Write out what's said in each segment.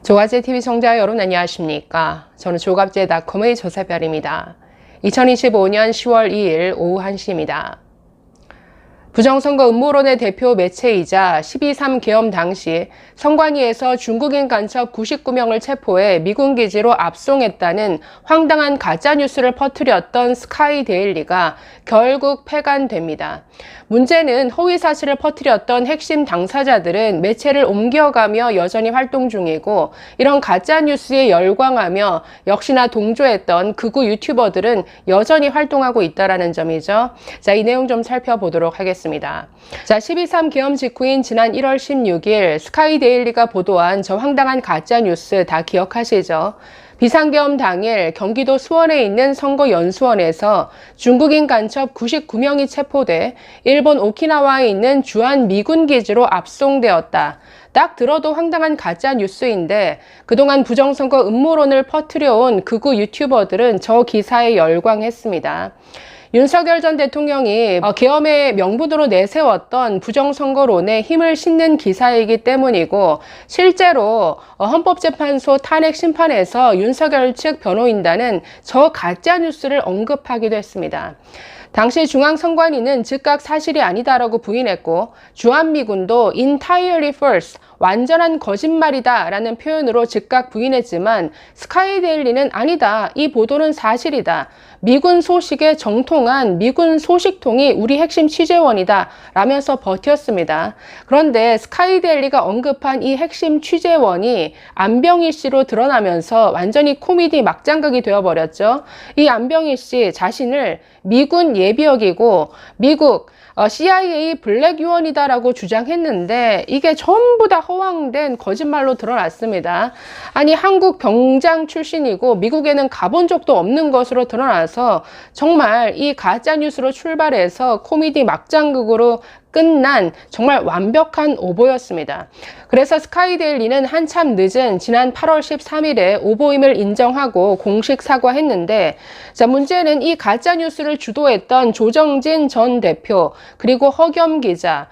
조갑제TV 시청자 여러분 안녕하십니까? 저는 조갑제닷컴의 조세별입니다. 2025년 10월 2일 오후 1시입니다. 부정선거 음모론의 대표 매체이자 12.3 계엄 당시 선관위에서 중국인 간첩 99명을 체포해 미군 기지로 압송했다는 황당한 가짜뉴스를 퍼뜨렸던 스카이데일리가 결국 폐간됩니다. 문제는 허위 사실을 퍼뜨렸던 핵심 당사자들은 매체를 옮겨가며 여전히 활동 중이고, 이런 가짜뉴스에 열광하며 역시나 동조했던 극우 유튜버들은 여전히 활동하고 있다는 점이죠. 자, 이 내용 좀 살펴보도록 하겠습니다. 자, 12.3 계엄 직후인 지난 1월 16일 스카이데일리가 보도한 저 황당한 가짜뉴스 다 기억하시죠? 비상계엄 당일 경기도 수원에 있는 선거연수원에서 중국인 간첩 99명이 체포돼 일본 오키나와에 있는 주한 미군 기지로 압송되었다. 딱 들어도 황당한 가짜 뉴스인데 그동안 부정선거 음모론을 퍼뜨려온 극우 유튜버들은 저 기사에 열광했습니다. 윤석열 전 대통령이 계엄의 명분으로 내세웠던 부정선거론에 힘을 싣는 기사이기 때문이고, 실제로 헌법재판소 탄핵 심판에서 윤석열 측 변호인단은 저 가짜뉴스를 언급하기도 했습니다. 당시 중앙선관위는 즉각 사실이 아니다라고 부인했고, 주한미군도 entirely false, 완전한 거짓말이다 라는 표현으로 즉각 부인했지만, 스카이데일리는 아니다, 이 보도는 사실이다, 미군 소식에 정통한 미군 소식통이 우리 핵심 취재원이다 라면서 버텼습니다. 그런데 스카이데일리가 언급한 이 핵심 취재원이 안병희 씨로 드러나면서 완전히 코미디 막장극이 되어버렸죠. 이 안병희 씨 자신을 미군 예비역이고 미국 CIA 블랙 요원이다라고 주장했는데 이게 전부 다 허황된 거짓말로 드러났습니다. 아니, 한국 병장 출신이고 미국에는 가본 적도 없는 것으로 드러나서 정말 이 가짜뉴스로 출발해서 코미디 막장극으로 끝난 정말 완벽한 오보였습니다. 그래서 스카이데일리는 한참 늦은 지난 8월 13일에 오보임을 인정하고 공식 사과했는데, 자, 문제는 이 가짜뉴스를 주도했던 조정진 전 대표 그리고 허겸 기자,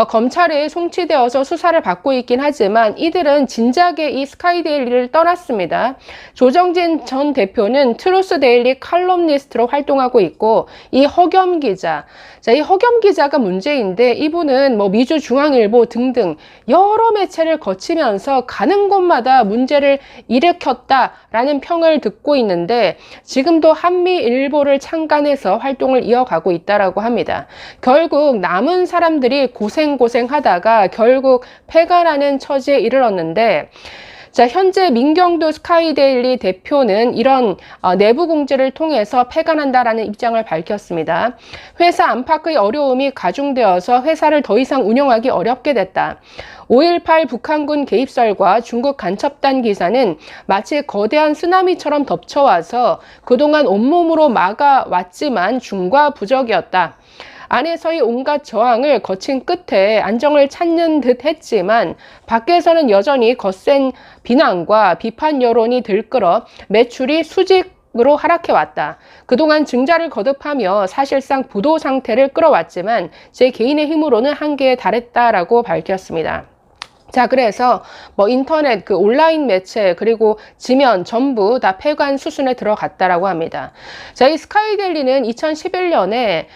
검찰에 송치되어서 수사를 받고 있긴 하지만 이들은 진작에 이 스카이데일리를 떠났습니다. 조정진 전 대표는 트루스데일리 칼럼니스트로 활동하고 있고, 이 허겸 기자, 자, 이 허겸 기자가 문제인데 이분은 미주중앙일보 등등 여러 매체를 거치면서 가는 곳마다 문제를 일으켰다라는 평을 듣고 있는데 지금도 한미일보를 창간해서 활동을 이어가고 있다라고 합니다. 결국 남은 사람들이 고생하다가 결국 폐간하는 처지에 이르렀는데, 자, 현재 민경도 스카이데일리 대표는 이런 내부 공지를 통해서 폐간한다라는 입장을 밝혔습니다. 회사 안팎의 어려움이 가중되어서 회사를 더 이상 운영하기 어렵게 됐다. 5.18 북한군 개입설과 중국 간첩단 기사는 마치 거대한 쓰나미처럼 덮쳐와서 그동안 온몸으로 막아왔지만 중과부적이었다. 안에서의 온갖 저항을 거친 끝에 안정을 찾는 듯 했지만 밖에서는 여전히 거센 비난과 비판 여론이 들끓어 매출이 수직으로 하락해왔다. 그동안 증자를 거듭하며 사실상 부도 상태를 끌어왔지만 제 개인의 힘으로는 한계에 달했다라고 밝혔습니다. 자, 그래서 인터넷, 온라인 매체, 그리고 지면 전부 다 폐관 수순에 들어갔다라고 합니다. 자, 이 스카이데일리는 2011년에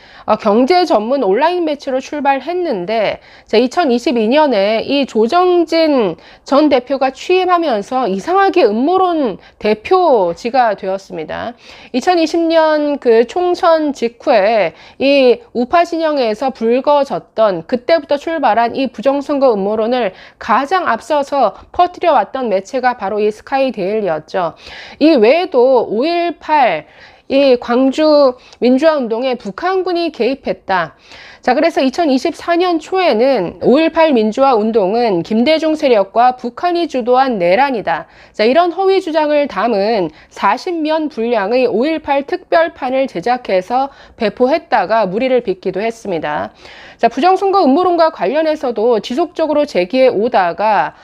경제 전문 온라인 매체로 출발했는데, 자, 2022년에 이 조정진 전 대표가 취임하면서 이상하게 음모론 대표지가 되었습니다. 2020년 총선 직후에 이 우파 진영에서 불거졌던, 그때부터 출발한 이 부정선거 음모론을 가장 앞서서 퍼뜨려왔던 매체가 바로 이 스카이데일리였죠. 이 외에도 5.18 이 광주 민주화운동에 북한군이 개입했다. 자, 그래서 2024년 초에는 5.18 민주화운동은 김대중 세력과 북한이 주도한 내란이다. 자, 이런 허위 주장을 담은 40면 분량의 5.18 특별판을 제작해서 배포했다가 물의를 빚기도 했습니다. 자, 부정선거 음모론과 관련해서도 지속적으로 제기해 오다가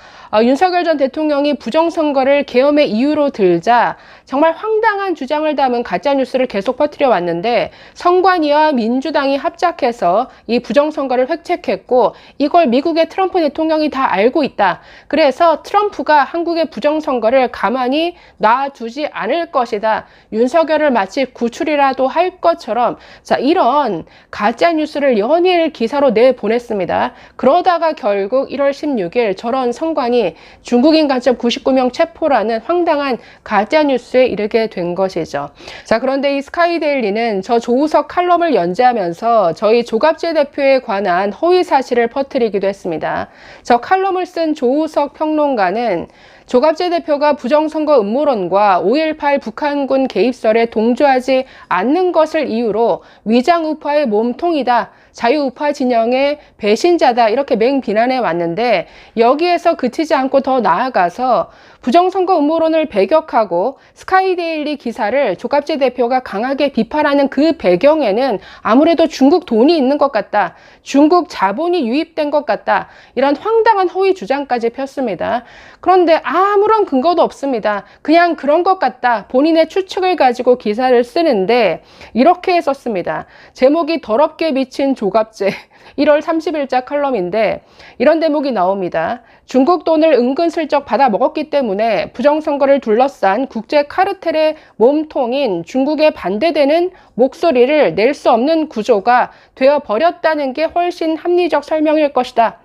윤석열 전 대통령이 부정선거를 계엄의 이유로 들자, 정말 황당한 주장을 담은 가짜뉴스를 계속 퍼뜨려 왔는데 선관위와 민주당이 합작해서 이 부정선거를 획책했고 이걸 미국의 트럼프 대통령이 다 알고 있다. 그래서 트럼프가 한국의 부정선거를 가만히 놔두지 않을 것이다. 윤석열을 마치 구출이라도 할 것처럼 자 이런 가짜뉴스를 연일 기사로 내보냈습니다. 그러다가 결국 1월 16일 저런 선관위 중국인 간첩 99명 체포라는 황당한 가짜뉴스에 이르게 된 것이죠. 자, 그런데 이 스카이데일리는 저 조우석 칼럼을 연재하면서 저희 조갑재 대표에 관한 허위 사실을 퍼뜨리기도 했습니다. 저 칼럼을 쓴 조우석 평론가는 조갑재 대표가 부정선거 음모론과 5.18 북한군 개입설에 동조하지 않는 것을 이유로 위장우파의 몸통이다. 자유우파 진영의 배신자다. 이렇게 맹비난해 왔는데 여기에서 그치지 않고 더 나아가서 부정선거 음모론을 배격하고 스카이데일리 기사를 조갑재 대표가 강하게 비판하는 그 배경에는 아무래도 중국 돈이 있는 것 같다. 중국 자본이 유입된 것 같다. 이런 황당한 허위 주장까지 폈습니다. 그런데 아무런 근거도 없습니다. 그냥 그런 것 같다. 본인의 추측을 가지고 기사를 쓰는데 이렇게 썼습니다. 제목이 더럽게 미친 조갑재 1월 30일자 칼럼인데 이런 대목이 나옵니다. 중국 돈을 은근슬쩍 받아 먹었기 때문에 부정선거를 둘러싼 국제 카르텔의 몸통인 중국에 반대되는 목소리를 낼 수 없는 구조가 되어버렸다는 게 훨씬 합리적 설명일 것이다.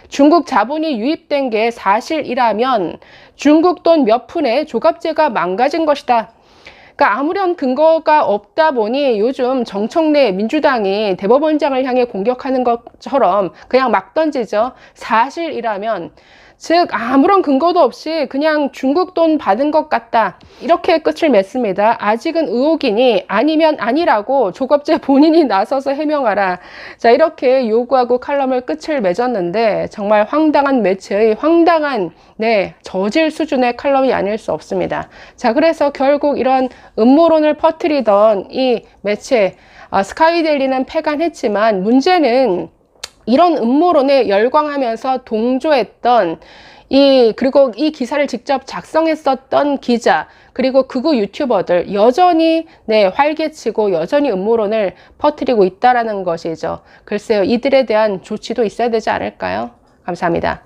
중국 자본이 유입된 게 사실이라면 중국 돈 몇 푼에 조갑재가 망가진 것이다. 그러니까 아무런 근거가 없다 보니 요즘 정청래 민주당이 대법원장을 향해 공격하는 것처럼 그냥 막 던지죠. 사실이라면 즉 아무런 근거도 없이 그냥 중국 돈 받은 것 같다. 이렇게 끝을 맺습니다. 아직은 의혹이니 아니면 아니라고 조갑재 본인이 나서서 해명하라. 자 이렇게 요구하고 칼럼을 끝을 맺었는데 정말 황당한 매체의 황당한 저질 수준의 칼럼이 아닐 수 없습니다. 자 그래서 결국 이런 음모론을 퍼뜨리던 이 매체 스카이데일리는 패간했지만 문제는 이런 음모론에 열광하면서 동조했던 그리고 이 기사를 직접 작성했었던 기자 그리고 극우 유튜버들 여전히 활개치고 여전히 음모론을 퍼뜨리고 있다라는 것이죠. 글쎄요, 이들에 대한 조치도 있어야 되지 않을까요? 감사합니다.